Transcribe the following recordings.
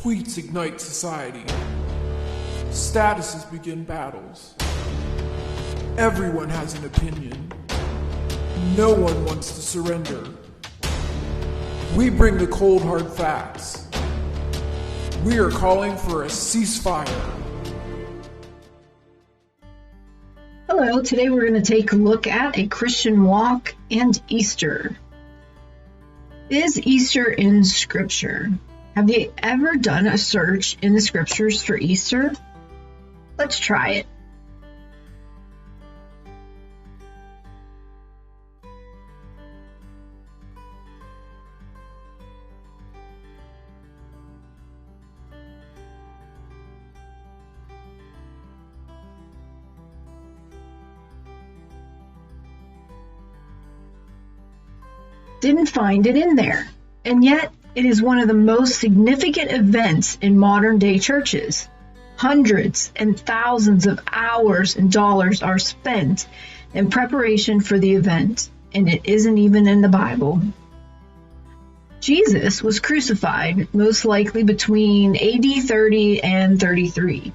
tweets ignite society. Statuses begin battles. Everyone has an opinion. No one wants to surrender. We bring the cold hard facts. We are calling for a ceasefire. Hello, today we're going to take a look at a Christian walk and Easter. Is Easter in Scripture? Have you ever done a search in the Scriptures for Easter? Let's try it. Didn't find it in there, and yet it is one of the most significant events in modern day churches. Hundreds and thousands of hours and dollars are spent in preparation for the event, and it isn't even in the Bible. Jesus was crucified most likely between AD 30 and 33.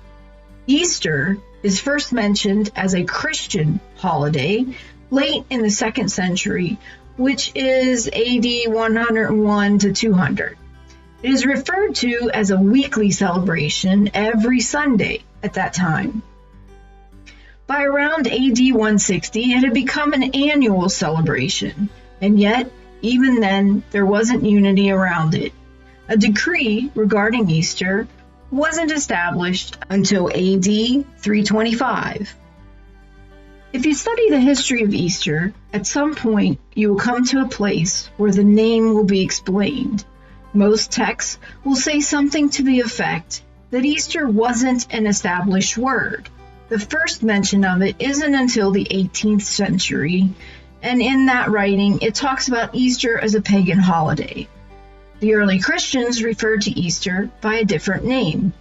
Easter is first mentioned as a Christian holiday late in the 2nd century, which is AD 101 to 200. It is referred to as a weekly celebration every Sunday at that time. By around AD 160, it had become an annual celebration, and yet, even then, there wasn't unity around it. A decree regarding Easter wasn't established until AD 325. If you study the history of Easter, at some point you will come to a place where the name will be explained. Most texts will say something to the effect that Easter wasn't an established word. The first mention of it isn't until the 18th century, and in that writing it talks about Easter as a pagan holiday. The early Christians referred to Easter by a different name.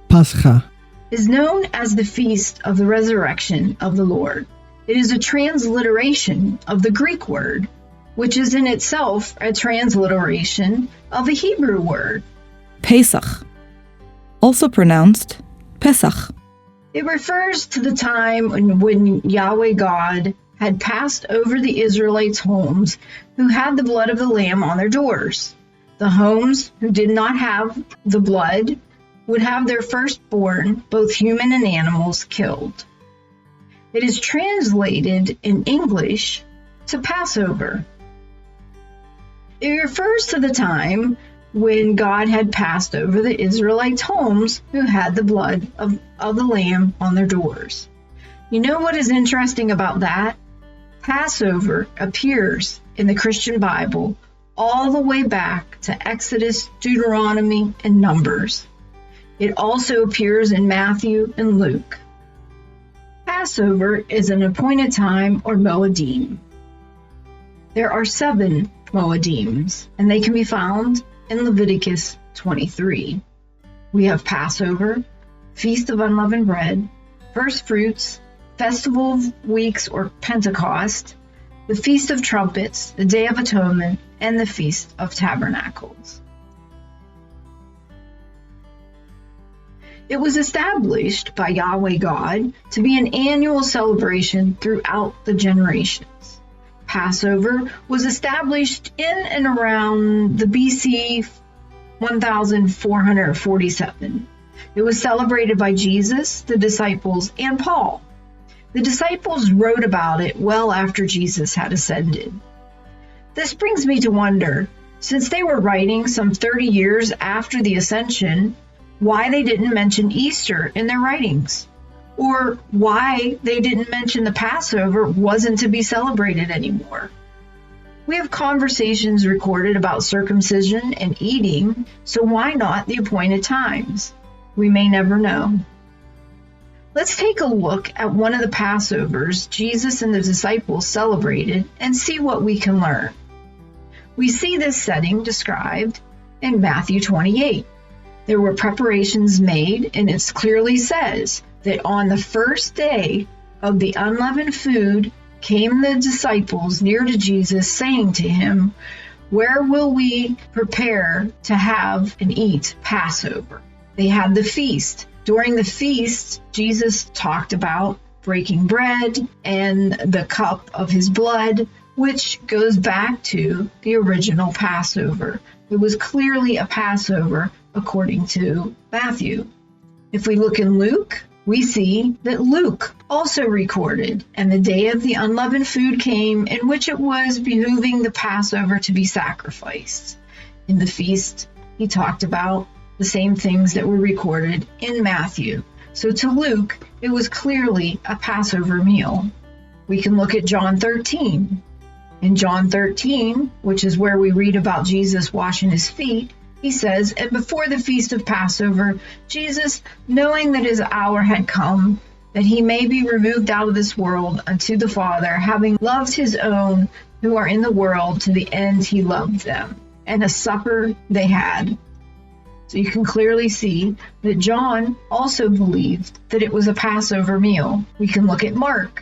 Pascha It is known as the Feast of the Resurrection of the Lord. It is a transliteration of the Greek word, which is in itself a transliteration of the Hebrew word. Pesach, also pronounced Pesach. It refers to the time when Yahweh God had passed over the Israelites' homes who had the blood of the lamb on their doors. The homes who did not have the blood would have their firstborn, both human and animals, killed. It is translated in English to Passover. It refers to the time when God had passed over the Israelites' homes who had the blood of the lamb on their doors. You know what is interesting about that? Passover appears in the Christian Bible all the way back to Exodus, Deuteronomy, and Numbers. It also appears in Matthew and Luke. Passover is an appointed time, or Moedim. There are 7 Moedims, and they can be found in Leviticus 23. We have Passover, Feast of Unleavened Bread, First Fruits, Festival of Weeks or Pentecost, the Feast of Trumpets, the Day of Atonement, and the Feast of Tabernacles. It was established by Yahweh God to be an annual celebration throughout the generations. Passover was established in and around the BC 1447. It was celebrated by Jesus, the disciples, and Paul. The disciples wrote about it well after Jesus had ascended. This brings me to wonder, since they were writing some 30 years after the ascension, why they didn't mention Easter in their writings, or why they didn't mention the Passover wasn't to be celebrated anymore. We have conversations recorded about circumcision and eating, so why not the appointed times? We may never know. Let's take a look at one of the Passovers Jesus and the disciples celebrated and see what we can learn. We see this setting described in Matthew 28. There were preparations made, and it clearly says that on the first day of the unleavened food came the disciples near to Jesus, saying to him, Where will we prepare to have and eat Passover? They had the feast. During the feast, Jesus talked about breaking bread and the cup of his blood, which goes back to the original Passover. It was clearly a Passover according to Matthew. If we look in Luke, we see that Luke also recorded, and the day of the unleavened food came, in which it was behooving the Passover to be sacrificed. In the feast, he talked about the same things that were recorded in Matthew. So to Luke, it was clearly a Passover meal. We can look at John 13. In John 13, which is where we read about Jesus washing his feet, he says, "And before the feast of Passover, Jesus, knowing that his hour had come, that he may be removed out of this world unto the Father, having loved his own who are in the world, to the end he loved them. And a supper they had." So you can clearly see that John also believed that it was a Passover meal. We can look at Mark.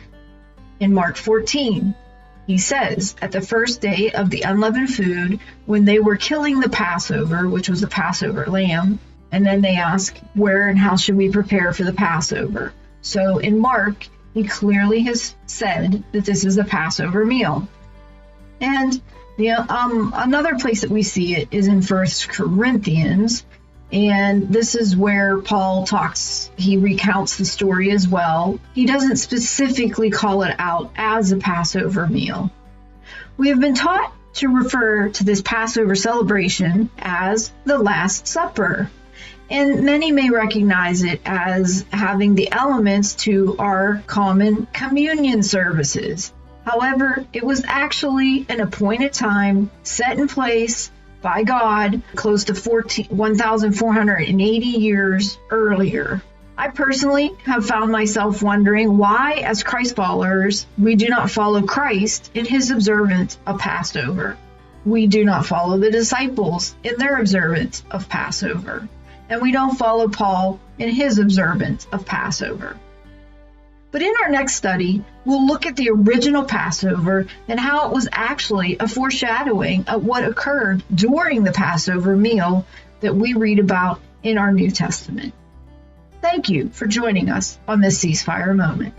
In Mark 14, he says, "At the first day of the unleavened food, when they were killing the Passover," which was the Passover lamb, and then they ask, where and how should we prepare for the Passover? So in Mark, he clearly has said that this is a Passover meal. And another place that we see it is in 1 Corinthians, and this is where Paul he recounts the story as well. He doesn't specifically call it out as a Passover meal. We have been taught to refer to this Passover celebration as the Last Supper, and many may recognize it as having the elements to our common communion services. However, it was actually an appointed time set in place by God close to 1,480 years earlier. I personally have found myself wondering why, as Christ followers, we do not follow Christ in his observance of Passover. We do not follow the disciples in their observance of Passover. And we don't follow Paul in his observance of Passover. But in our next study, we'll look at the original Passover and how it was actually a foreshadowing of what occurred during the Passover meal that we read about in our New Testament. Thank you for joining us on this ceasefire moment.